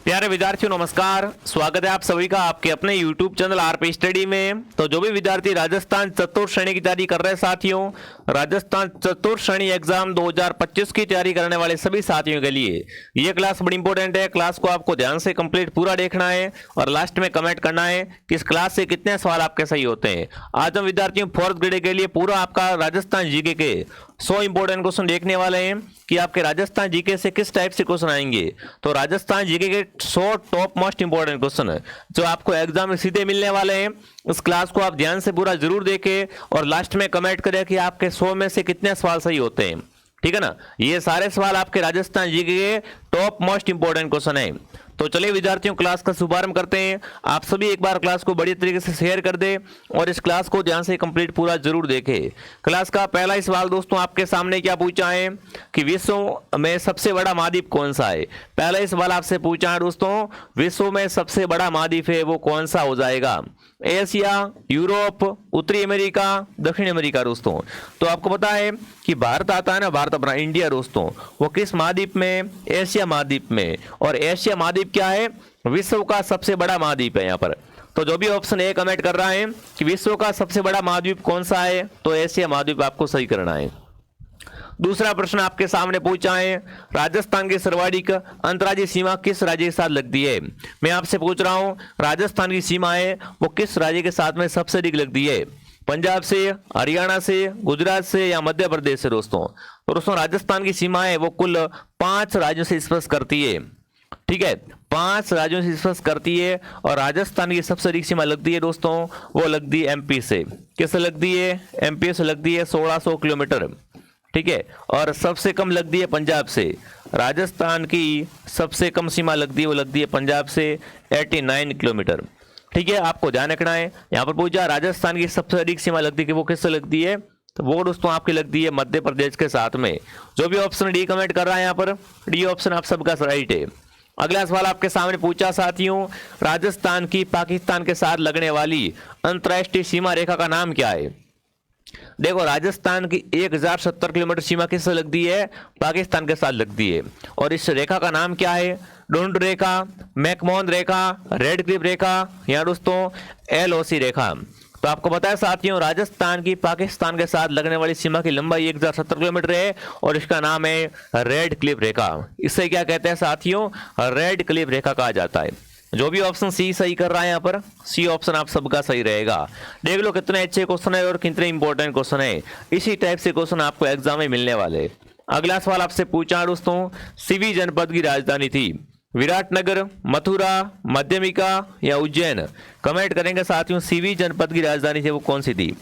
प्यारे विद्यार्थियों नमस्कार, स्वागत है आप सभी का आपके अपने YouTube चैनल आरपी स्टडी में। तो जो भी विद्यार्थी राजस्थान चतुर्थ श्रेणी की तैयारी कर रहे हैं साथियों, राजस्थान चतुर्थ श्रेणी एग्जाम 2025 की तैयारी करने वाले सभी साथियों के लिए ये क्लास बड़ी इंपॉर्टेंट है। क्लास को आपको ध्यान से कंप्लीट पूरा देखना है और लास्ट में कमेंट करना है कि इस क्लास से कितने सवाल आपके सही होते हैं। आज हम विद्यार्थियों फोर्थ ग्रेड के लिए पूरा आपका राजस्थान जीके के 100 इंपोर्टेंट क्वेश्चन देखने वाले हैं कि आपके राजस्थान जीके से किस टाइप से क्वेश्चन आएंगे। तो राजस्थान जीके के 100 टॉप मोस्ट इंपोर्टेंट क्वेश्चन है जो आपको एग्जाम में सीधे मिलने वाले हैं। इस क्लास को आप ध्यान से पूरा जरूर देखें और लास्ट में कमेंट करें कि आपके 100 में से कितने सवाल सही होते हैं। ठीक है ना, ये सारे सवाल आपके राजस्थान जीके के टॉप मोस्ट इंपोर्टेंट क्वेश्चन है। तो चलिए विद्यार्थियों क्लास का शुभारंभ करते हैं। आप सभी एक बार क्लास को बड़ी तरीके से शेयर कर दें और इस क्लास को ध्यान से कंप्लीट पूरा जरूर देखें। क्लास का पहला ही सवाल दोस्तों आपके सामने क्या पूछा है कि विश्व में सबसे बड़ा महाद्वीप कौन सा है। पहला ही सवाल आपसे पूछा है दोस्तों, विश्व में सबसे बड़ा महाद्वीप है वो कौन सा हो जाएगा। एशिया, यूरोप, उत्तरी अमेरिका, दक्षिण अमेरिका। दोस्तों तो आपको पता है कि भारत आता है ना, भारत अपना इंडिया दोस्तों, वो किस महाद्वीप में, एशिया महाद्वीप में। और एशिया महाद्वीप क्या है, विश्व का सबसे बड़ा महाद्वीप है यहाँ पर। तो जो भी ऑप्शन ए कमेंट कर रहा है कि विश्व का सबसे बड़ा महाद्वीप कौन सा है, तो एशिया महाद्वीप आपको सही करना है। दूसरा प्रश्न आपके सामने पूछा है, राजस्थान की सर्वाधिक अंतर्राज्यीय सीमा किस राज्य के साथ लगती है। मैं आपसे पूछ रहा हूं राजस्थान की सीमा है वो किस राज्य के साथ में सबसे अधिक लगती है, पंजाब से, हरियाणा से, गुजरात से या मध्य प्रदेश से। दोस्तों तो दोस्तों राजस्थान की सीमा है वो कुल 5 राज्यों से स्पर्श करती है। ठीक है, 5 राज्यों से स्पर्श करती है और राजस्थान की सबसे अधिक सीमा लगती है दोस्तों, वो लगती है एमपी से। किससे लगती है, एमपी से लगती है 1600 किलोमीटर। ठीक है, और सबसे कम लगती है पंजाब से। राजस्थान की सबसे कम सीमा लगती है वो लगती है पंजाब से 89 किलोमीटर। ठीक है, आपको ध्यान रखना है। यहाँ पर पूछा राजस्थान की सबसे अधिक सीमा लगती है कि वो किससे लगती है, तो वो दोस्तों आपकी लगती है मध्य प्रदेश के साथ में। जो भी ऑप्शन डी कमेंट कर रहा है यहाँ पर, डी ऑप्शन आप सबका राइट है। अगला सवाल आपके सामने पूछा साथियों, राजस्थान की पाकिस्तान के साथ लगने वाली अंतर्राष्ट्रीय सीमा रेखा का नाम क्या है। देखो राजस्थान की 1070 किलोमीटर सीमा किससे लगती है, पाकिस्तान के साथ लगती है। और इस रेखा का नाम क्या है, डोंड रेखा, मैकमोहन रेखा, रेड क्लिफ रेखा या दोस्तों एलओसी रेखा। तो आपको पता है साथियों राजस्थान की पाकिस्तान के साथ लगने वाली सीमा की लंबाई 1070 किलोमीटर है और इसका नाम है रेड क्लिफ रेखा। इसे क्या कहते हैं साथियों, रेड क्लिफ रेखा कहा जाता है। जो भी ऑप्शन सी सही कर रहा है यहाँ पर, सी ऑप्शन आप सबका सही रहेगा। देख लो कितने अच्छे क्वेश्चन है और कितने इंपॉर्टेंट क्वेश्चन है। इसी टाइप से क्वेश्चन आपको एग्जाम में मिलने वाले। अगला सवाल आपसे पूछा दोस्तों, सीवी जनपद की राजधानी थी विराटनगर, मथुरा, मध्यमिका या उज्जैन। कमेंट करेंगे साथियों, सीवी जनपद की राजधानी थी वो कौन सी थी।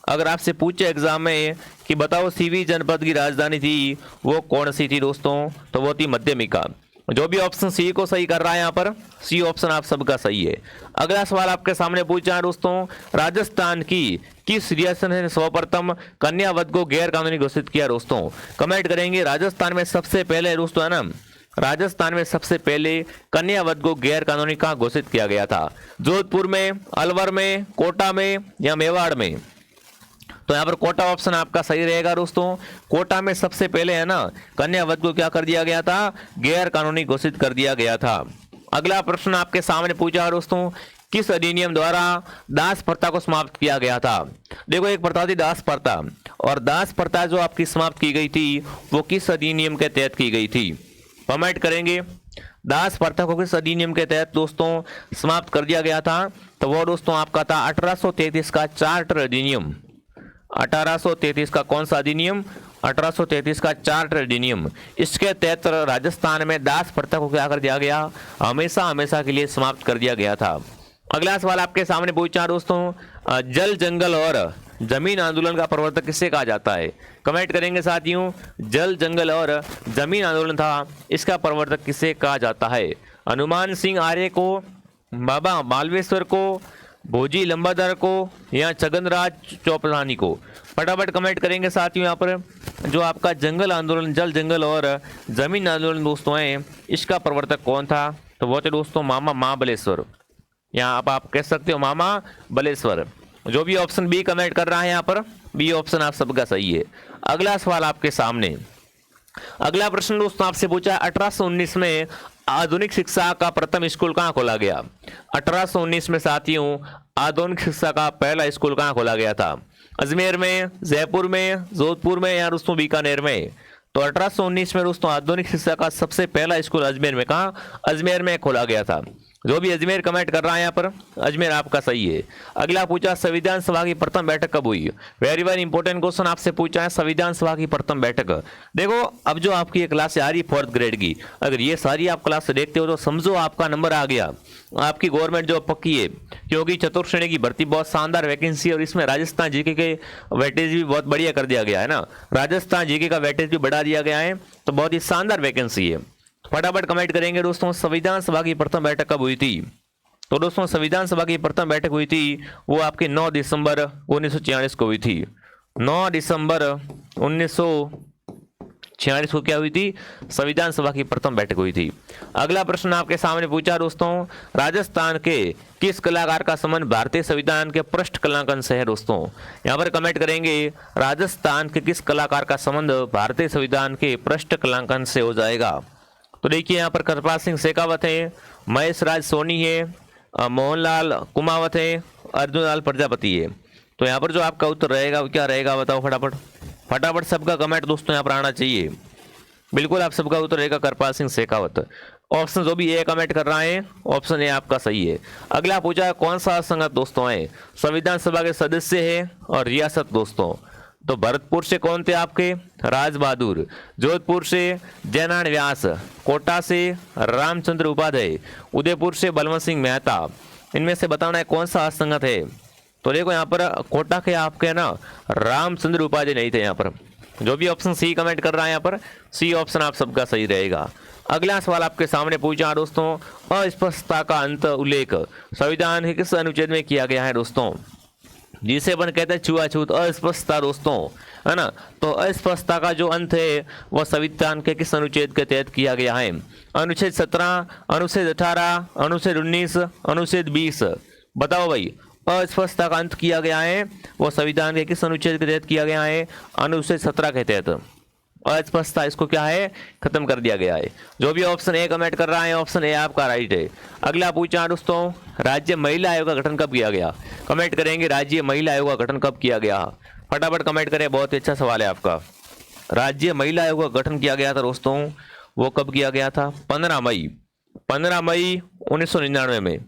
अगर आपसे पूछे एग्जाम में कि बताओ सीवी जनपद की राजधानी थी वो कौन सी थी दोस्तों, तो वो थी मध्यमिका। जो भी ऑप्शन सी को सही कर रहा है यहाँ पर, सी ऑप्शन आप सबका सही है। अगला सवाल आपके सामने पूछा है दोस्तों, राजस्थान की किस रियासत ने सर्वप्रथम कन्या वध को गैर कानूनी घोषित किया। दोस्तों कमेंट करेंगे राजस्थान में सबसे पहले दोस्तों है ना, राजस्थान में सबसे पहले कन्या वध को गैर कानूनी कहाँ घोषित किया गया था, जोधपुर में, अलवर में, कोटा में या मेवाड़ में। तो यहाँ पर कोटा ऑप्शन आपका सही रहेगा दोस्तों। कोटा में सबसे पहले है ना कन्या वध को क्या कर दिया गया था, गैर कानूनी घोषित कर दिया गया था। अगला प्रश्न आपके सामने पूछा है दोस्तों, किस अधिनियम द्वारा दास प्रथा को समाप्त किया गया था। देखो एक प्रथा थी दास प्रथा, और दास प्रथा जो आपकी समाप्त की गई थी वो किस अधिनियम के तहत की गई थी। कमेंट करेंगे दास प्रथा को किस अधिनियम के तहत दोस्तों समाप्त कर दिया गया था, तो वो दोस्तों आपका था 1833 का चार्टर अधिनियम। 1833 का कौन सा अधिनियम, 1833 का चार्टर अधिनियम। इसके तहत राजस्थान में दास प्रथा को क्या कर दिया गया, हमेशा हमेशा के लिए समाप्त कर दिया गया था। अगला सवाल आपके सामने पूछा दोस्तों, जल जंगल और जमीन आंदोलन का प्रवर्तक किसे कहा जाता है। कमेंट करेंगे साथियों, जल जंगल और जमीन आंदोलन था इसका प्रवर्तक किसे कहा जाता है। हनुमान सिंह आर्य को, बाबा मालवेश्वर को, भोजी लंबाधर को या छगनराज चौपलानी को। फटाफट कमेंट करेंगे साथियों। यहाँ पर जो आपका जंगल आंदोलन, जल जंगल और जमीन आंदोलन दोस्तों है, इसका प्रवर्तक कौन था, तो वो थे दोस्तों मामा महाबलेश्वर। यहाँ आप कह सकते हो मामा बलेश्वर। जो भी ऑप्शन बी कमेंट कर रहा है यहाँ पर, बी ऑप्शन आप सबका सही है। अगला सवाल आपके सामने, अगला प्रश्न दोस्तों आपसे पूछा है 1819 में आधुनिक शिक्षा का प्रथम स्कूल कहाँ खोला गया? 1819 में साथियों आधुनिक शिक्षा का पहला स्कूल कहाँ खोला गया था? अजमेर में, जयपुर में, जोधपुर में या दोस्तों बीकानेर में? तो 1819 में दोस्तों आधुनिक शिक्षा का सबसे पहला स्कूल अजमेर में, कहाँ? अजमेर में खोला गया था। जो भी अजमेर कमेंट कर रहा है यहाँ पर, अजमेर आपका सही है। अगला पूछा संविधान सभा की प्रथम बैठक कब हुई? वेरी वेरी इंपॉर्टेंट क्वेश्चन आपसे पूछा है, संविधान सभा की प्रथम बैठक। देखो अब जो आपकी ये क्लास आ रही है 4th ग्रेड की, अगर ये सारी आप क्लास देखते हो तो समझो आपका नंबर आ गया, आपकी गवर्नमेंट जॉब पक्की है, क्योंकि चतुर्थ श्रेणी की भर्ती बहुत शानदार वैकेंसी है और इसमें राजस्थान जीके के वेटेज भी बहुत बढ़िया कर दिया गया है ना, राजस्थान जीके का वेटेज भी बढ़ा दिया गया है, तो बहुत ही शानदार वैकेंसी है। फटाफट कमेंट करेंगे दोस्तों संविधान सभा की प्रथम बैठक कब हुई थी? तो दोस्तों संविधान सभा की प्रथम बैठक हुई थी वो आपके 9 दिसंबर 1946 को हुई थी। 9 दिसंबर 1946 को क्या हुई थी? संविधान सभा की प्रथम बैठक हुई थी। अगला प्रश्न आपके सामने पूछा दोस्तों, राजस्थान के किस कलाकार का संबंध भारतीय संविधान के पृष्ठ कलांकन से है? दोस्तों यहाँ पर कमेंट करेंगे राजस्थान के किस कलाकार का संबंध भारतीय संविधान के पृष्ठ कलांकन से हो जाएगा। तो देखिए यहाँ पर कृपाल सिंह शेखावत है, महेश राज सोनी है, मोहनलाल कुमावत है, अर्जुन लाल प्रजापति है। तो यहाँ पर जो आपका उत्तर रहेगा वो क्या रहेगा बताओ फटाफट, फटाफट सबका कमेंट दोस्तों यहाँ पर आना चाहिए। बिल्कुल आप सबका उत्तर रहेगा कृपाल सिंह शेखावत। ऑप्शन जो भी ए कमेंट कर रहा है ऑप्शन ए आपका सही है। अगला पूछा है कौन सा संगत दोस्तों है? संविधान सभा के सदस्य है और रियासत दोस्तों। तो भरतपुर से कौन थे आपके? राज बहादुर। जोधपुर से जयनारायण व्यास, कोटा से रामचंद्र उपाध्याय, उदयपुर से बलवंत सिंह मेहता। इनमें से बताना है कौन सा असंगत है। तो देखो यहाँ पर कोटा के आपके ना रामचंद्र उपाध्याय नहीं थे यहाँ पर। जो भी ऑप्शन सी कमेंट कर रहा है यहाँ पर सी ऑप्शन आप सबका सही रहेगा। अगला सवाल आपके सामने पूछा दोस्तों, अस्पष्टता का अंत उल्लेख संविधान के किस अनुच्छेद में किया गया है दोस्तों? जिसे अपन कहते हैं छुआछूत, अस्पष्टता दोस्तों, है ना। तो अस्पष्टता का जो अंत है वह संविधान के किस अनुच्छेद के तहत किया गया है? अनुच्छेद 17, अनुच्छेद 18, अनुच्छेद 19, अनुच्छेद 20। बताओ भाई, अस्पष्टता का अंत किया गया है वो संविधान के किस अनुच्छेद के तहत किया गया है? अनुच्छेद 17 के तहत अस्पष्टता इसको क्या है? खत्म कर दिया गया है। जो भी ऑप्शन ए कमेंट कर रहा है ऑप्शन ए आपका राइट है। अगला पूछा दोस्तों, राज्य महिला आयोग का गठन कब किया गया? कमेंट करेंगे राज्य महिला आयोग का गठन कब किया गया? फटाफट कमेंट करें, बहुत अच्छा सवाल है आपका। राज्य महिला आयोग का गठन किया गया था दोस्तों, वो कब किया गया था? 15 मई 1999 में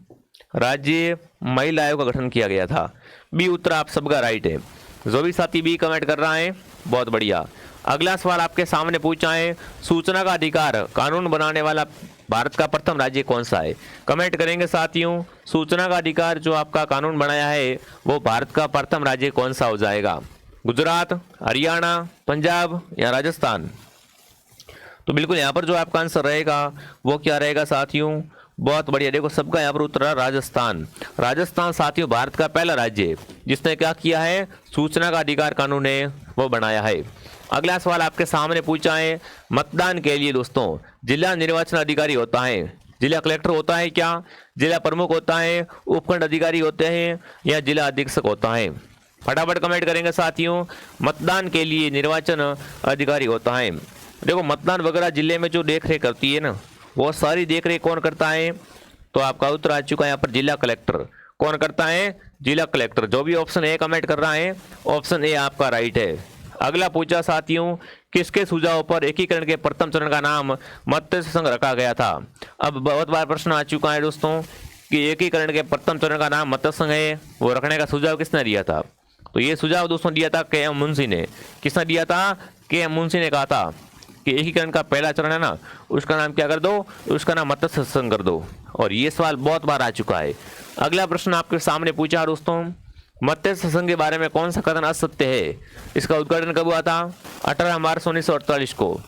राज्य महिला आयोग का गठन किया गया था। बी उत्तर आप सबका राइट है। जो भी साथी बी कमेंट कर रहा है बहुत बढ़िया। अगला सवाल आपके सामने पूछा है, सूचना का अधिकार कानून बनाने वाला भारत का प्रथम राज्य कौन सा है? कमेंट करेंगे साथियों, सूचना का अधिकार जो आपका कानून बनाया है वो भारत का प्रथम राज्य कौन सा हो जाएगा? गुजरात, हरियाणा, पंजाब या राजस्थान? तो बिल्कुल यहाँ पर जो आपका आंसर रहेगा वो क्या रहेगा साथियों? बहुत बढ़िया, देखो सबका यहाँ पर उत्तर है राजस्थान। राजस्थान साथियों भारत का पहला राज्य है जिसने क्या किया है? सूचना का अधिकार कानून है वो बनाया है। अगला सवाल आपके सामने पूछा है, मतदान के लिए दोस्तों जिला निर्वाचन अधिकारी होता है, जिला कलेक्टर होता है क्या? जिला प्रमुख होता है, उपखंड अधिकारी होते हैं या जिला अधीक्षक होता है? फटाफट कमेंट करेंगे साथियों, मतदान के लिए निर्वाचन अधिकारी होता है। देखो मतदान वगैरह जिले में जो देख रेख करती है ना, वो सारी देख रेख कौन करता है? तो आपका उत्तर आ चुका है यहाँ पर जिला कलेक्टर। कौन करता है? जिला कलेक्टर। जो भी ऑप्शन ए कमेंट कर रहा है ऑप्शन ए आपका राइट है। अगला पूछा साथियों, किसके सुझाव पर एकीकरण के प्रथम चरण का नाम मत्स्य संघ रखा गया था? अब बहुत बार प्रश्न आ चुका है दोस्तों कि एकीकरण के प्रथम चरण का नाम मत्स्य संघ है, वो रखने का सुझाव किसने दिया था? तो ये सुझाव दोस्तों दिया था के एम मुंशी ने। किसने दिया था? के एम मुंशी ने कहा था कि एकीकरण का पहला चरण है ना, उसका नाम क्या कर दो? उसका नाम मत्स्य संघ कर दो। और ये सवाल बहुत बार आ चुका है। अगला प्रश्न आपके सामने पूछा दोस्तों, मत्स्य संघ के बारे में कौन सा कथन असत्य है? इसका उद्घाटन कब हुआ था? 18 मार्च 1948 को।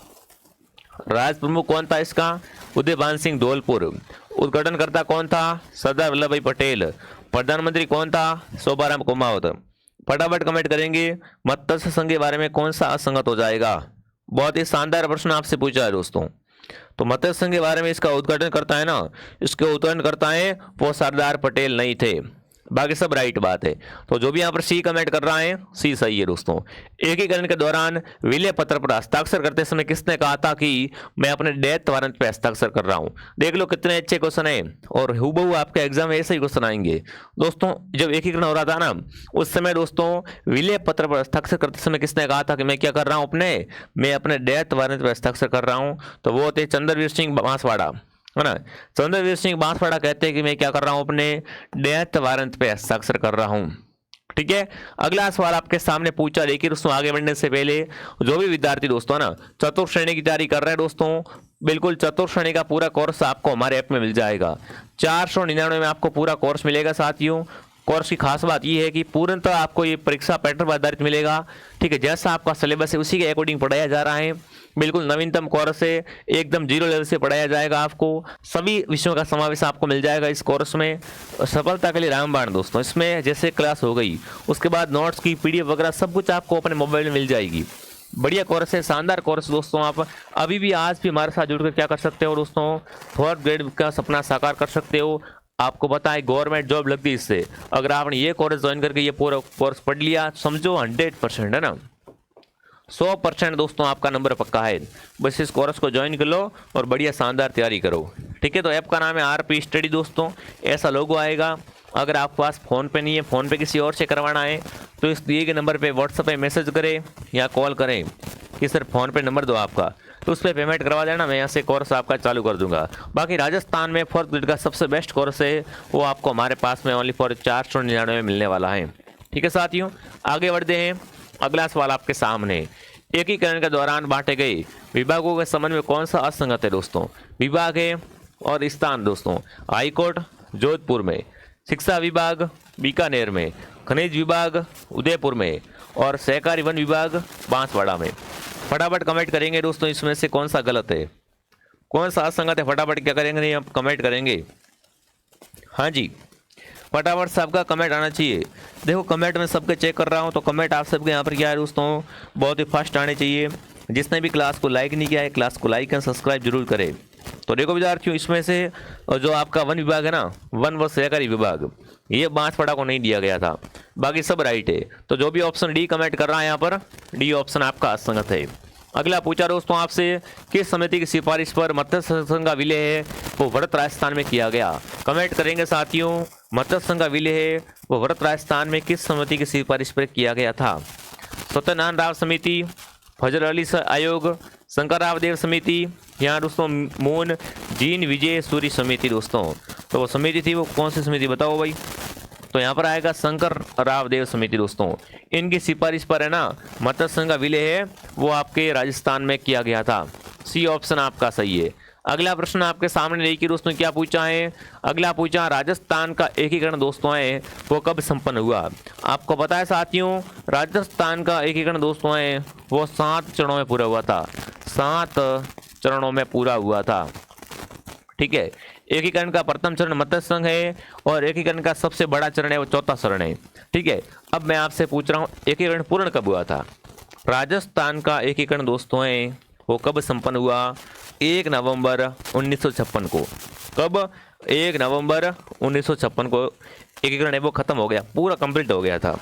राज प्रमुख कौन था इसका? उदयभान सिंह धौलपुर। उद्घाटनकर्ता कौन था? सरदार वल्लभ भाई पटेल। प्रधानमंत्री कौन था? शोभाराम कुमावत। फटाफट कमेंट करेंगे, मत्स्य संघ के बारे में कौन सा असंगत हो जाएगा? बहुत ही शानदार प्रश्न आपसे पूछा है दोस्तों। तो मत्स्य संघ के बारे में इसका उद्घाटन करता है ना, इसके उद्घाटन करता है वो सरदार पटेल नहीं थे। बाकी सब राइट बात है। तो जो भी यहाँ पर सी कमेंट कर रहा है सी सही है दोस्तों। एकीकरण के दौरान विलय पत्र पर हस्ताक्षर करते समय किसने कहा था कि मैं अपने डेथ वारंट पे हस्ताक्षर कर रहा हूँ। देख लो कितने अच्छे क्वेश्चन है और हूबहू आपके एग्जाम में ऐसे ही क्वेश्चन आएंगे दोस्तों। जब एकीकरण हो रहा था ना उस समय दोस्तों विलय पत्र पर हस्ताक्षर करते समय किसने कहा था कि मैं क्या कर रहा हूँ, मैं अपने डेथ वारंट पे हस्ताक्षर कर रहा हूँ। तो वो थे चंद्रवीर सिंह बांसवाड़ा, है ना। चंद्रवीर सिंह बांसवाड़ा कहते हैं कि मैं क्या कर रहा हूं, अपने डेथ वारंट पे हस्ताक्षर कर रहा हूं। ठीक है, अगला सवाल आपके सामने पूछा। देखिए दोस्तों आगे बढ़ने से पहले जो भी विद्यार्थी दोस्तों ना चतुर्थ श्रेणी की तैयारी कर रहे हैं दोस्तों, बिल्कुल चतुर्थ श्रेणी का पूरा कोर्स आपको हमारे ऐप में मिल जाएगा। 499 में आपको पूरा कोर्स मिलेगा साथियों। कोर्स की खास बात यह है कि पूर्णतः आपको ये परीक्षा पैटर्न पर आधारित मिलेगा। ठीक है, जैसा आपका सिलेबस है उसी के अकॉर्डिंग पढ़ाया जा रहा है। बिल्कुल नवीनतम कोर्स है, एकदम जीरो लेवल से पढ़ाया जाएगा। आपको सभी विषयों का समावेश आपको मिल जाएगा इस कोर्स में। सफलता के लिए रामबाण दोस्तों, इसमें जैसे क्लास हो गई उसके बाद नोट्स की पीडीएफ वगैरह सब कुछ आपको अपने मोबाइल में मिल जाएगी। बढ़िया कोर्स है, शानदार कोर्स दोस्तों। आप अभी भी आज भी हमारे साथ जुड़कर क्या कर सकते हो दोस्तों, 4th ग्रेड का सपना साकार कर सकते हो। आपको पता है गवर्नमेंट जॉब लगती है इससे। अगर आपने ये कोर्स ज्वाइन करके ये पूरा कोर्स पढ़ लिया समझो 100% है ना, 100% दोस्तों आपका नंबर पक्का है। बस इस कोर्स को ज्वाइन कर लो और बढ़िया शानदार तैयारी करो। ठीक है, तो ऐप का नाम है आरपी स्टडी दोस्तों, ऐसा लोगो आएगा। अगर आपके पास फ़ोन पे नहीं है, फ़ोन पे किसी और से करवाना है तो इस दिए गए नंबर पे व्हाट्सएप पे मैसेज करें या कॉल करें कि सर फ़ोन पे नंबर दो आपका, तो उस पर पेमेंट करवा देना, मैं यहाँ से कोर्स आपका चालू कर दूंगा। बाकी राजस्थान में 4th ग्रेड का सबसे बेस्ट कोर्स है वो आपको हमारे पास में ओनली फॉर 499 में मिलने वाला है। ठीक है साथियों, आगे बढ़ते हैं। अगला सवाल आपके सामने, एकीकरण के दौरान बांटे गए विभागों के संबंध में कौन सा असंगत है दोस्तों। विभाग है और स्थान दोस्तों, हाईकोर्ट जोधपुर में, शिक्षा विभाग बीकानेर में, खनिज विभाग उदयपुर में और सहकारी वन विभाग बांसवाड़ा में। फटाफट कमेंट करेंगे दोस्तों इसमें से कौन सा गलत है, कौन सा असंगत है। फटाफट क्या करेंगे, नहीं आप कमेंट करेंगे। हाँ जी, फटाफट सबका कमेंट आना चाहिए। देखो कमेंट में सबके चेक कर रहा हूँ तो कमेंट आप सबके यहाँ पर क्या है दोस्तों, बहुत ही फास्ट आने चाहिए। जिसने भी क्लास को लाइक नहीं किया है क्लास को लाइक एंड सब्सक्राइब जरूर करें। तो देखो विद्यार्थियों इसमें से जो आपका वन विभाग है ना, वन व सहकारी विभाग, ये बांसवाड़ा को नहीं दिया गया था, बाकी सब राइट है। तो जो भी ऑप्शन डी कमेंट कर रहा है यहाँ पर, डी ऑप्शन आपका असंगत है। अगला पूछा दोस्तों आपसे, किस समिति की सिफारिश पर मत्स्य संघ का विलय है वो व्रत राजस्थान में किया गया। कमेंट करेंगे साथियों, मत्स्य संघ का विलय है वो व्रत राजस्थान में किस समिति की सिफारिश पर किया गया था। सत्यनारायण राव समिति, फजल अली आयोग, शंकर राव देव समिति, यहाँ दोस्तों मून जीन विजय सूरी समिति दोस्तों। तो वो समिति थी वो कौन सी समिति बताओ भाई। तो यहाँ पर आएगा शंकर राव देव समिति दोस्तों। इनकी सिफारिश पर है ना मत्स्य संघ का विलय है वो आपके राजस्थान में किया गया था। सी ऑप्शन आपका सही है। अगला प्रश्न आपके सामने देखिए दोस्तों क्या पूछा है। अगला पूछा राजस्थान का एकीकरण दोस्तों है वो कब संपन्न हुआ। आपको पता है साथियों राजस्थान का एकीकरण दोस्तों है वो 7 चरणों में पूरा हुआ था, 7 चरणों में पूरा हुआ था। ठीक है, एकीकरण का प्रथम चरण मत्स्य संघ है और एकीकरण का सबसे बड़ा चरण है वो 4था चरण है। ठीक है, अब मैं आपसे पूछ रहा हूँ एकीकरण पूर्ण कब हुआ था। राजस्थान का एकीकरण दोस्तों है वो कब संपन्न हुआ, 1 नवंबर 1956 को। कब, 1 नवंबर 1956 को एकीकरण है वो खत्म हो गया, पूरा कंप्लीट हो गया था।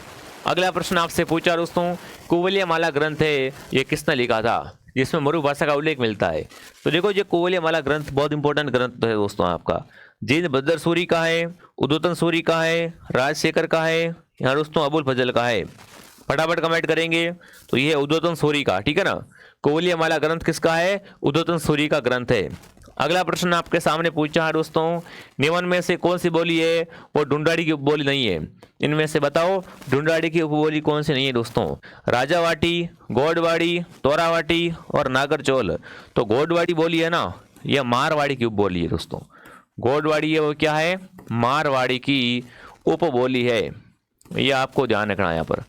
अगला प्रश्न आपसे पूछा दोस्तों, कुवलयमाला ग्रंथ है ये किसने लिखा था जिसमें मरु भाषा का उल्लेख मिलता है। तो देखो ये कुवलयमाला ग्रंथ बहुत इंपॉर्टेंट ग्रंथ है दोस्तों आपका। जिन बद्र सूरी का है, उद्योतन सूरी का है, राजशेखर का है, यहाँ दोस्तों अबुल फजल का है। फटाफट कमेंट करेंगे। तो ये है उद्योतन सूरी का, ठीक है ना। कुवलयमाला ग्रंथ किसका है, उद्योतन सूरी का ग्रंथ है। अगला प्रश्न आपके सामने पूछा है दोस्तों, निम्न में से कौन सी बोली है वो ढूंढाड़ी की उपबोली नहीं है। इनमें से बताओ ढूंढाड़ी की उपबोली कौन सी नहीं है दोस्तों। राजावाटी, गौडवाड़ी, तोरावाटी और नागरचौल। तो गौडवाड़ी बोली है ना, यह मारवाड़ी की उपबोली है दोस्तों। गौडवाड़ी है वो क्या है, मारवाड़ी की उपबोली है, यह आपको ध्यान रखना है यहाँ पर।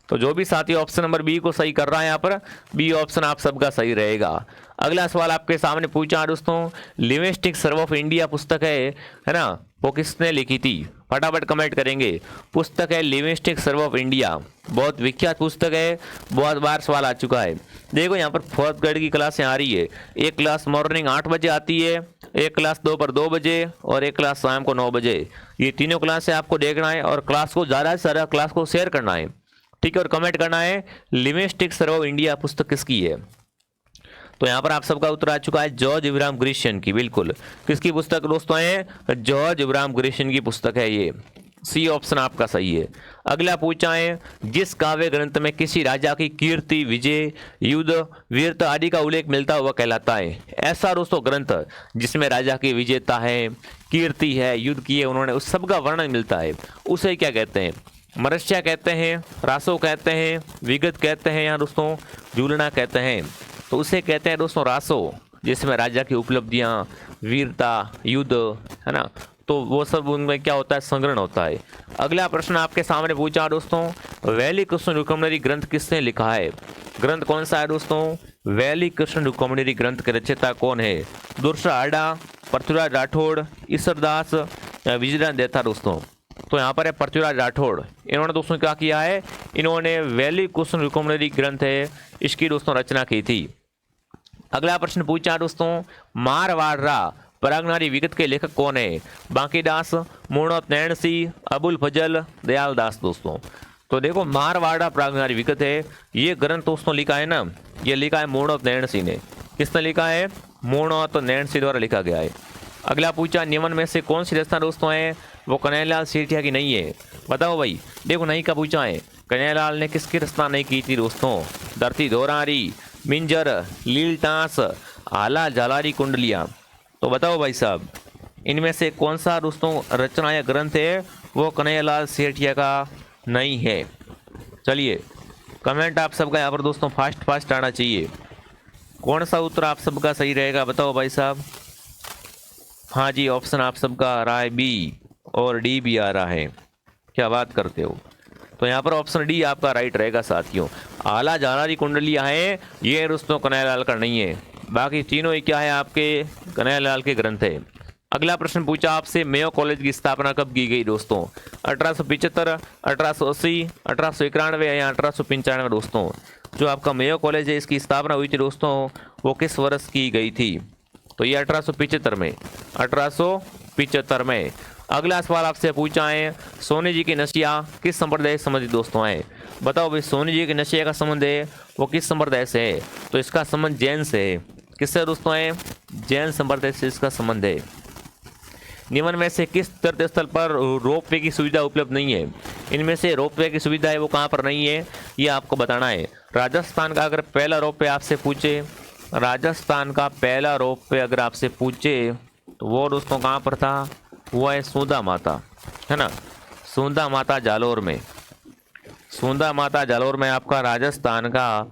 तो जो भी साथी ऑप्शन नंबर बी को सही कर रहा है यहाँ पर, बी ऑप्शन आप सबका सही रहेगा। अगला सवाल आपके सामने पूछा है दोस्तों, लिविंगस्टिक सर्व ऑफ इंडिया पुस्तक है ना, वो किसने लिखी थी। फटाफट कमेंट करेंगे। पुस्तक है लिविंगस्टन सर्वे ऑफ इंडिया, बहुत विख्यात पुस्तक है, बहुत बार सवाल आ चुका है। देखो यहाँ पर 4th ग्रेड की क्लासें आ रही है। एक क्लास मॉर्निंग 8 बजे आती है, एक क्लास दोपहर 2 बजे और एक क्लास शाम को 9 बजे। ये तीनों क्लासें आपको देखना है और क्लास को ज़्यादा से ज़्यादा क्लास को शेयर करना है, ठीक है। और कमेंट करना है लिविंगस्टन सर्वे ऑफ इंडिया पुस्तक किसकी है। तो यहाँ पर आप सबका उत्तर आ चुका है जॉर्ज इब्राहिम ग्रिशियन की। बिल्कुल, किसकी पुस्तक दोस्तों है? जॉर्ज इब्राहिम ग्रिशियन की पुस्तक है ये। सी ऑप्शन आपका सही है। अगला पूछा है जिस काव्य ग्रंथ में किसी राजा की कीर्ति, विजय, युद्ध, वीरता आदि का उल्लेख मिलता है वह कहलाता है। ऐसा दोस्तों ग्रंथ जिसमें राजा की विजेता है, कीर्ति है, युद्ध किए उन्होंने, उस सब का वर्णन मिलता है, उसे क्या कहते हैं? मरस्या कहते हैं, रासो कहते हैं, विगत कहते हैं या दोस्तों झूलना कहते हैं। तो उसे कहते हैं दोस्तों रासो, जिसमें राजा की उपलब्धियां, वीरता, युद्ध, है ना, तो वो सब उनमें क्या होता है? संग्रहण होता है। अगला प्रश्न आपके सामने पूछा दोस्तों, वैली कृष्ण रुक्मणी ग्रंथ किसने लिखा है? ग्रंथ कौन सा है दोस्तों? वैली कृष्ण रुक्मणी ग्रंथ के रचयिता कौन है? दुर्सा आडा, पृथ्वीराज राठौड़, ईश्वरदास या विजयनाथ देथा दोस्तों। तो यहाँ पर है पृथ्वीराज राठौड़। इन्होंने दोस्तों क्या किया है? इन्होंने वैली कृष्ण रुक्मणी ग्रंथ है इसकी दोस्तों रचना की थी। अगला प्रश्न पूछा दोस्तों, मारवाड़ा प्रागनारी विगत के लेखक कौन है? बांकीदास, मूर्णोत नैण सिंह, अबुल फजल, दयाल दास दोस्तों। तो देखो मारवाड़ा प्रागनारी विगत है, ये ग्रंथ दोस्तों लिखा है ना, ये लिखा है मूर्णोत नैण सिंह ने। किसने लिखा है? मूर्णोत नैण सिंह द्वारा लिखा गया है। अगला पूछा, निम्न में से कौन सी रचना दोस्तों है वो कन्हैयालाल सेठिया की नहीं है? बताओ भाई। देखो नहीं का पूछा है, कन्हैयालाल ने किसकी रचना नहीं की थी दोस्तों? धरती धोरारी, मिंजर, लील टांस, आला जालारी कुंडलियाँ। तो बताओ भाई साहब, इनमें से कौन सा दोस्तों रचना या ग्रंथ है वो कन्हैयालाल सेठिया का नहीं है? चलिए कमेंट आप सबका यहाँ पर दोस्तों फास्ट आना चाहिए। कौन सा उत्तर आप सबका सही रहेगा बताओ भाई साहब। हाँ जी, ऑप्शन आप सबका आ रहा है बी और डी भी आ रहा है। क्या बात करते हो? तो यहाँ पर ऑप्शन डी आपका राइट रहेगा साथियों। आला जालारी कुंडलियाँ हैं, ये दोस्तों कन्हैयालाल का नहीं है। बाकी तीनों ही क्या है? आपके कन्हैयालाल के ग्रंथ है। अगला प्रश्न पूछा आपसे, मेयो कॉलेज की स्थापना कब की गई दोस्तों? 1875, 1880, 1891 या 1895 दोस्तों। जो आपका मेयो कॉलेज है इसकी स्थापना हुई थी दोस्तों, वो किस वर्ष की गई थी? तो ये 1875 में, 1875 में। अगला सवाल आपसे पूछा है, सोनी जी की नशिया किस संप्रदाय से संबंधित दोस्तों है? बताओ भाई, सोनी जी की नशिया का संबंध है वो किस संप्रदाय से है? तो इसका संबंध जैन से है। किससे दोस्तों है? जैन संप्रदाय से इसका संबंध है। निम्न में से किस तीर्थ स्थल पर रोपवे की सुविधा उपलब्ध नहीं है? इनमें से रोपवे की सुविधा है वो कहाँ पर नहीं है, ये आपको बताना है। राजस्थान का अगर पहला रोपवे आपसे पूछे, राजस्थान का पहला रोपवे अगर आपसे पूछे तो वो दोस्तों कहाँ पर था? वो है सूंधा माता, है ना, सूंधा माता जालोर में। सूंधा माता जालोर में आपका राजस्थान का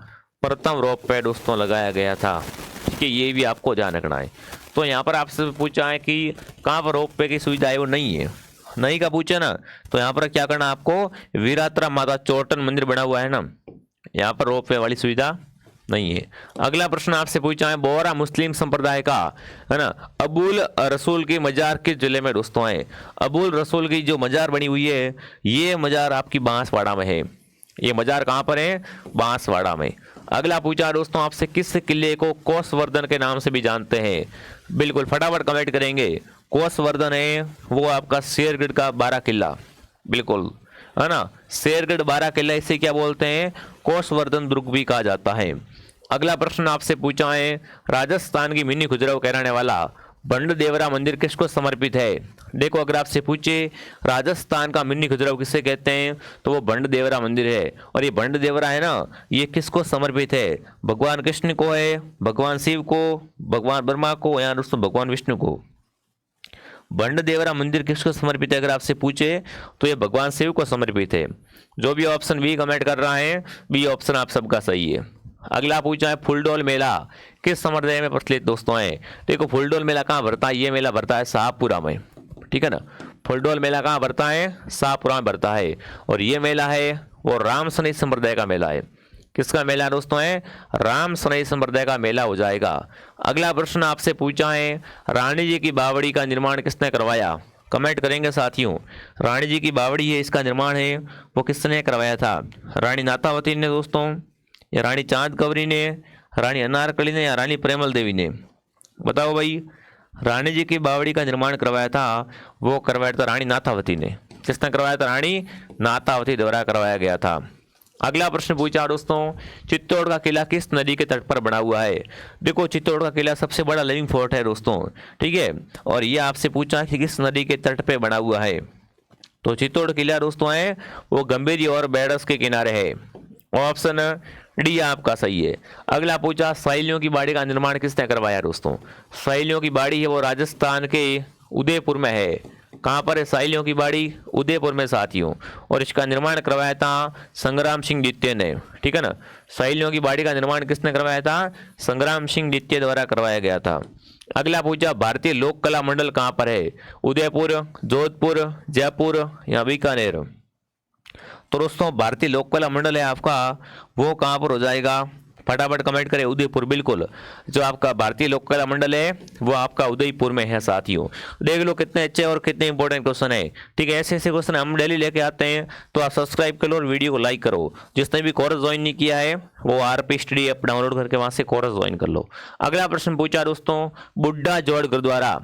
प्रथम रोपवे दोस्तों लगाया गया था। ठीक है, ये भी आपको ध्यान रखना है। तो यहाँ पर आपसे पूछा है कि कहाँ पर रोपवे की सुविधा है वो नहीं है, नहीं का पूछे ना, तो यहाँ पर क्या करना आपको? वीरात्रा माता चोटन मंदिर बना हुआ है ना, यहाँ पर रोपवे वाली सुविधा नहीं है। अगला प्रश्न आपसे पूछा है, बोहरा मुस्लिम संप्रदाय का, है ना, अबुल रसूल की मजार किस जिले में दोस्तों है? अबुल रसूल की जो मजार बनी हुई है ये मजार आपकी बांसवाड़ा में है। ये मजार कहाँ पर है? बांसवाड़ा में। अगला पूछा दोस्तों आपसे, किस किले को कोसवर्धन के नाम से भी जानते हैं? बिल्कुल फटाफट कमेंट करेंगे। कोसवर्धन है वो आपका शेरगढ़ का 12 किला, बिल्कुल, है ना, शेरगढ़ 12 किला, इसे क्या बोलते हैं? कोसवर्धन दुर्ग भी कहा जाता है। अगला प्रश्न आपसे पूछा है, राजस्थान की मिनी खुजराहो कहलाने वाला बंड देवरा मंदिर किसको समर्पित है? देखो अगर आपसे पूछे राजस्थान का मिनी खुजराहो किसे कहते हैं तो वो बंड देवरा मंदिर है। और ये बंड देवरा है ना, ये किसको समर्पित है? भगवान कृष्ण को है, भगवान शिव को, भगवान ब्रह्मा को या दोस्तों भगवान विष्णु को? बंड देवरा मंदिर किसको समर्पित है अगर आपसे पूछे तो ये भगवान शिव को समर्पित है। जो भी ऑप्शन बी कमेंट कर रहा है, बी ऑप्शन आप सबका सही है। अगला पूछा है, फुलडोल मेला किस संप्रदाय में प्रचलित दोस्तों है? देखो फुलडोल मेला कहाँ भरता है? ये मेला भरता है शाहपुरा में, ठीक है ना। फुलडोल मेला कहाँ भरता है? शाहपुरा में भरता है। और ये मेला है वो राम सनई संप्रदाय का मेला है। किसका मेला दोस्तों है? राम सनई संप्रदाय का मेला हो जाएगा। अगला प्रश्न आपसे पूछा है, रानी जी की बावड़ी का निर्माण किसने करवाया? कमेंट करेंगे साथियों। रानी जी की बावड़ी है, इसका निर्माण है वो किसने करवाया था? रानी नाथावती ने दोस्तों, या रानी चांद कवरी ने, रानी अनारकली ने, या रानी प्रेमल देवी ने? बताओ भाई। रानी जी की बावड़ी का निर्माण करवाया था, वो करवाया था रानी नाथावती ने। किसने करवाया था? रानी नाथावती द्वारा करवाया गया था। अगला प्रश्न पूछा दोस्तों, चित्तौड़ का किला किस नदी के तट पर बना हुआ है? देखो चित्तौड़ का किला सबसे बड़ा लिविंग फोर्ट है दोस्तों, ठीक है। और ये आपसे पूछा कि किस नदी के तट पे बना हुआ है, तो चित्तौड़ किला दोस्तों है वो गंभीरी और बैरस के किनारे है। ऑप्शन डी आपका सही है। अगला पूछा, सहेलियों की बाड़ी का निर्माण किसने करवाया दोस्तों? सहेलियों की बाड़ी है वो राजस्थान के उदयपुर में है। कहाँ पर है सहेलियों की बाड़ी? उदयपुर में साथियों। और इसका निर्माण करवाया था संग्राम सिंह द्वितीय ने, ठीक है ना। सहेलियों की बाड़ी का निर्माण किसने करवाया था? संग्राम सिंह द्वितीय द्वारा करवाया गया था। अगला पूछा, भारतीय लोक कला मंडल कहाँ पर है? उदयपुर, जोधपुर, जयपुर या बीकानेर? तो दोस्तों भारतीय लोक कला मंडल है आपका, वो कहाँ पर हो जाएगा? फटाफट कमेंट करें। उदयपुर, बिल्कुल। जो आपका भारतीय लोक कला मंडल है वो आपका उदयपुर में है साथियों। देख लो कितने अच्छे और कितने इंपॉर्टेंट क्वेश्चन है, ठीक है। ऐसे ऐसे क्वेश्चन हम डेली लेके आते हैं, तो आप सब्सक्राइब कर लो और वीडियो को लाइक करो। जिसने भी कोर्स ज्वाइन नहीं किया है वो आरपी स्टडी ऐप डाउनलोड करके वहां से कोर्स ज्वाइन कर लो। अगला प्रश्न पूछा दोस्तों, बुड्ढा जोड़ गुरुद्वारा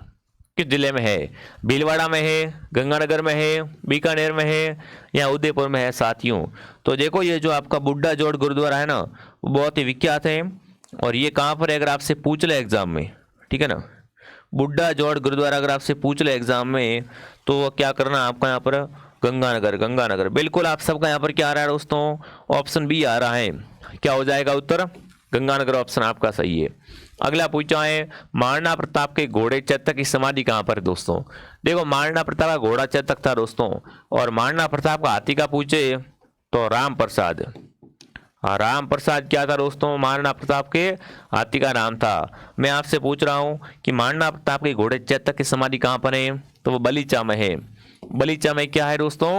किस जिले में है? भीलवाड़ा में है, गंगानगर में है, बीकानेर में है या उदयपुर में है साथियों? तो देखो ये जो आपका बुड्ढा जोड़ गुरुद्वारा है ना, वो बहुत ही विख्यात है। और ये कहाँ पर है अगर आपसे पूछ ले एग्जाम में, ठीक है ना। बुड्ढा जोड़ गुरुद्वारा अगर आपसे पूछ ले एग्जाम में, तो क्या करना आपका यहाँ पर? गंगानगर, गंगानगर। बिल्कुल आप सबका यहाँ पर क्या आ रहा है दोस्तों? ऑप्शन बी आ रहा है। क्या हो जाएगा उत्तर? गंगानगर ऑप्शन आपका सही है। अगला पूछा है, महाराणा प्रताप के घोड़े चेतक की समाधि कहाँ पर है दोस्तों? देखो महाराणा प्रताप का घोड़ा चेतक था दोस्तों, और महाराणा प्रताप का हाथी का पूछे तो राम प्रसाद। राम प्रसाद क्या था दोस्तों? महाराणा प्रताप के हाथी का नाम था। मैं आपसे पूछ रहा हूँ कि महाराणा प्रताप के घोड़े चेतक की समाधि कहाँ पर है? तो वो बलीचा में है। बलीचा में क्या है दोस्तों?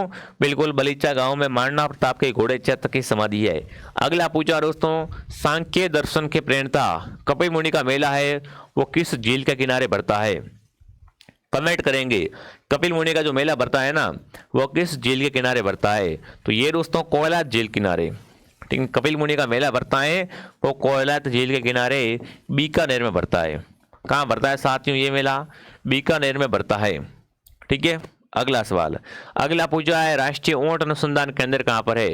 बिल्कुल बलीचा गांव में महाराणा प्रताप के घोड़े चेतक की समाधि है। अगला पूछा दोस्तों, सांख्य दर्शन के प्रेरणता कपिल मुनि का मेला है वो किस झील के किनारे बढ़ता है? कमेंट करेंगे। कपिल मुनि का जो मेला बढ़ता है ना, वो किस झील के किनारे बढ़ता है? तो ये दोस्तों कोयलात झील किनारे, ठीक है। कपिल मुनि का मेला बढ़ता है वो कोयलात झील के किनारे बीकानेर में बढ़ता है। कहाँ बढ़ता है साथियों ये मेला? बीकानेर में बढ़ता है, ठीक है। अगला सवाल, अगला पूछा है, राष्ट्रीय ऊंट अनुसंधान केंद्र कहाँ पर है?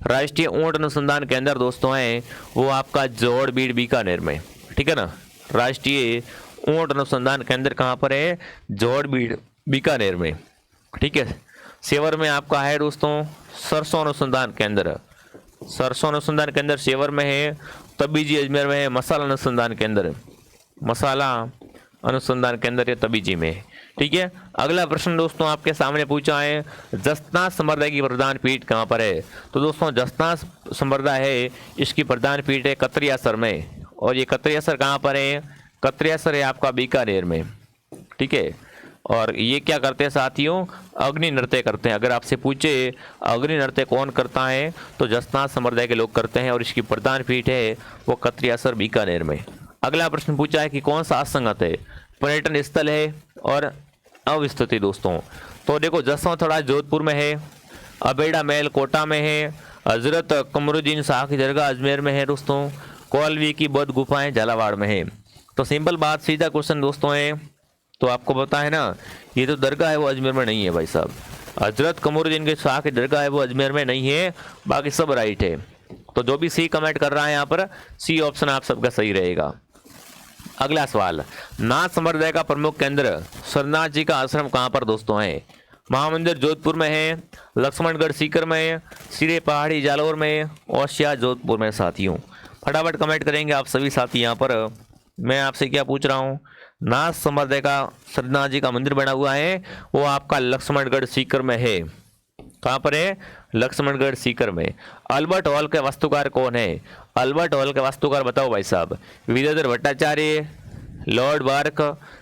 राष्ट्रीय ऊंट अनुसंधान केंद्र दोस्तों है वो आपका जोड़बीड़ बीकानेर में, ठीक है ना। राष्ट्रीय ऊंट अनुसंधान केंद्र कहाँ पर है? जोड़बीड़ बीकानेर में, ठीक है। सेवर में आपका है दोस्तों सरसों अनुसंधान केंद्र। सरसों अनुसंधान केंद्र सेवर में है। तबीजी अजमेर में है। मसाला अनुसंधान केंद्र, मसाला अनुसंधान केंद्र तबीजी में, ठीक है। अगला प्रश्न दोस्तों आपके सामने पूछा है, जसना संप्रदाय की प्रधान पीठ कहाँ पर है? तो दोस्तों जसना संप्रदाय है इसकी प्रधान पीठ है कतरियासर में। और ये कतरियासर कहाँ पर है? कतरियासर है आपका बीकानेर में, ठीक है। और ये क्या करते हैं साथियों? अग्नि नृत्य करते हैं। अगर आपसे पूछे अग्नि नृत्य कौन करता है, तो जसना संप्रदाय के लोग करते हैं और इसकी प्रधान पीठ है वो कतरियासर बीकानेर में। अगला प्रश्न पूछा है कि कौन सा असंगत है? पर्यटन स्थल है और अविस्तृत दोस्तों। तो देखो जसवंतथड़ा जोधपुर में है, अबेड़ा महल कोटा में है, हजरत कमरुद्दीन शाह की दरगाह अजमेर में है दोस्तों, कोलवी की बौद्ध गुफाएं झालावाड़ में है। तो सिंपल बात, सीधा क्वेश्चन दोस्तों है, तो आपको पता है ना ये तो दरगाह है वो अजमेर में नहीं है भाई साहब। हजरत कमरुद्दीन के शाह की दरगाह है वो अजमेर में नहीं है, बाकी सब राइट है। तो जो भी सी कमेंट कर रहा है यहाँ पर सी ऑप्शन आप सबका सही रहेगा। अगला सवाल, नाथ संप्रदाय का प्रमुख केंद्र सरनाथ जी का आश्रम कहाँ पर दोस्तों है? महामंदिर जोधपुर में है, लक्ष्मणगढ़ सीकर में है, सिरे पहाड़ी जालौर में, ओसिया जोधपुर में साथियों। फटाफट कमेंट करेंगे आप सभी साथी। यहाँ पर मैं आपसे क्या पूछ रहा हूँ, नाथ संप्रदाय का सरनाथ जी का मंदिर बना हुआ है वो आपका लक्ष्मणगढ़ सीकर में है। कहाँ पर है? लक्ष्मणगढ़ सीकर में। अल्बर्ट हॉल के वास्तुकार कौन है? अल्बर्ट हॉल के वास्तुकार बताओ भाई साहब। Vidyadhar Bhattacharya, Lord bark,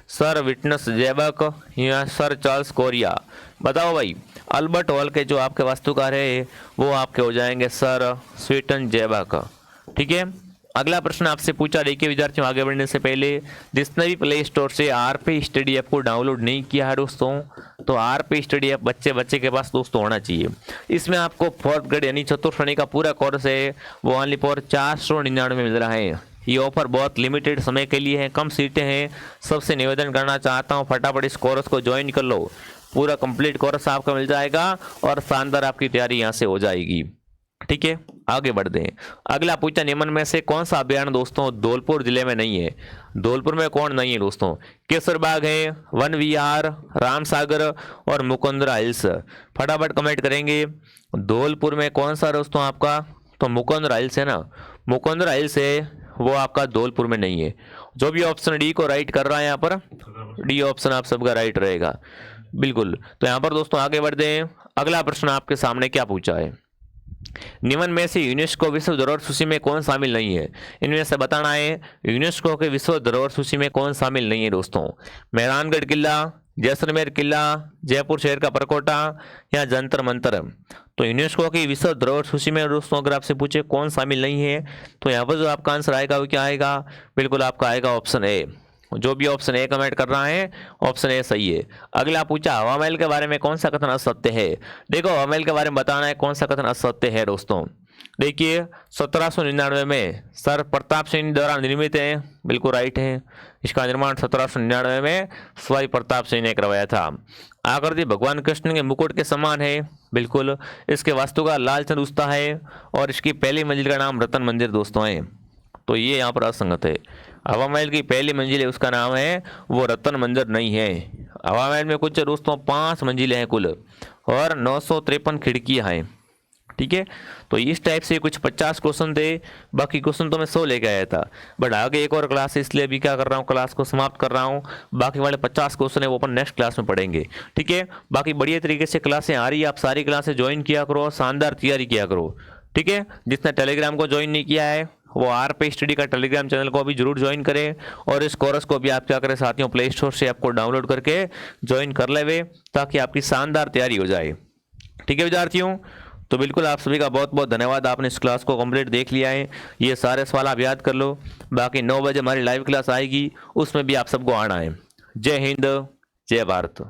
sir witness जैबक या सर चार्ल्स कोरिया? बताओ भाई। अल्बर्ट हॉल के जो आपके वास्तुकार है वो आपके हो जाएंगे सर स्वीटन जैबक, ठीक है। अगला प्रश्न आपसे पूछा, देखिए विद्यार्थियों आगे बढ़ने से पहले जिसने भी प्ले स्टोर से आरपी स्टडी ऐप को डाउनलोड नहीं किया है दोस्तों, तो आरपी स्टडी ऐप बच्चे के पास दोस्तों होना चाहिए। इसमें आपको 4th ग्रेड यानी चतुर्थ श्रेणी का पूरा कोर्स है वो ओनली फॉर 499 में मिल रहा है। ये ऑफर बहुत लिमिटेड समय के लिए है, कम सीटें हैं। सबसे निवेदन करना चाहता हूँ फटाफट इस कोर्स को ज्वाइन कर लो, पूरा कंप्लीट कोर्स आपको मिल जाएगा और शानदार आपकी तैयारी यहाँ से हो जाएगी। ठीक है, आगे बढ़ते हैं। अगला पूछा निम्न में से कौन सा अभ्यारण्य दोस्तों धौलपुर जिले में नहीं है? धौलपुर में कौन नहीं है दोस्तों? केसर बाग है, वन विहार, राम सागर और मुकुंदरा हिल्स। फटाफट कमेंट करेंगे धौलपुर में कौन सा दोस्तों आपका? तो मुकुंदरा हिल्स है ना, मुकुंदरा हिल्स है वो आपका धौलपुर में नहीं है। जो भी ऑप्शन डी को राइट कर रहा है यहाँ पर, डी ऑप्शन आप सबका राइट रहेगा बिल्कुल। तो यहाँ पर दोस्तों आगे बढ़ते हैं। अगला प्रश्न आपके सामने क्या पूछा है? निम्न में से यूनेस्को विश्व धरोहर सूची में कौन शामिल नहीं है? इनमें से बताना है यूनेस्को के विश्व धरोहर सूची में कौन शामिल नहीं है दोस्तों। मेहरानगढ़ किला, जैसलमेर किला, जयपुर शहर का परकोटा या जंतर मंतर। तो यूनेस्को की विश्व धरोहर सूची में दोस्तों अगर आपसे पूछे कौन शामिल नहीं है तो यहाँ पर जो आपका आंसर आएगा वो क्या आएगा? बिल्कुल आपका आएगा ऑप्शन ए। जो भी ऑप्शन ए कमेंट कर रहा है ऑप्शन ए सही है। अगला पूछा हवा महल के बारे में कौन सा कथन असत्य है? देखो हवा महल के बारे में बताना है कौन सा कथन असत्य है दोस्तों। देखिए 1799 में सर प्रताप सिंह द्वारा निर्मित है, बिल्कुल राइट है। इसका निर्माण 1799 में सवाई प्रताप सिंह ने करवाया था। आकृति भगवान कृष्ण के मुकुट के समान है, बिल्कुल। इसके वास्तुकार लालचंद उस्ता है और इसकी पहली मंजिल का नाम रतन मंदिर दोस्तों है। तो ये यहाँ पर असंगत है। हवा महल की पहली मंजिल है उसका नाम है वो रतन मंदिर नहीं है। हवा महल में कुछ दोस्तों 5 मंजिलें हैं कुल और 953 खिड़कियाँ हैं। ठीक है, तो इस टाइप से कुछ 50 क्वेश्चन थे, बाकी क्वेश्चन तो मैं 100 लेके आया था, बट आगे एक और क्लास है इसलिए अभी क्या कर रहा हूँ क्लास को समाप्त कर रहा हूँ। बाकी वाले 50 क्वेश्चन है वो अपन नेक्स्ट क्लास में पढ़ेंगे। ठीक है, बाकी बढ़िया तरीके से क्लासें आ रही है, आप सारी क्लासें ज्वाइन किया करो, शानदार तैयारी किया करो। ठीक है, जिसने टेलीग्राम को ज्वाइन नहीं किया है वो आरपी स्टडी का टेलीग्राम चैनल को अभी जरूर ज्वाइन करें और इस कोर्स को भी आप क्या करें साथियों प्ले स्टोर से आपको डाउनलोड करके ज्वाइन कर लेवे ताकि आपकी शानदार तैयारी हो जाए। ठीक है विद्यार्थियों, तो बिल्कुल आप सभी का बहुत बहुत धन्यवाद, आपने इस क्लास को कंप्लीट देख लिया है। ये सारे सवाल आप याद कर लो। बाकी 9 बजे हमारी लाइव क्लास आएगी, उसमें भी आप सबको आना है। जय हिंद, जय भारत।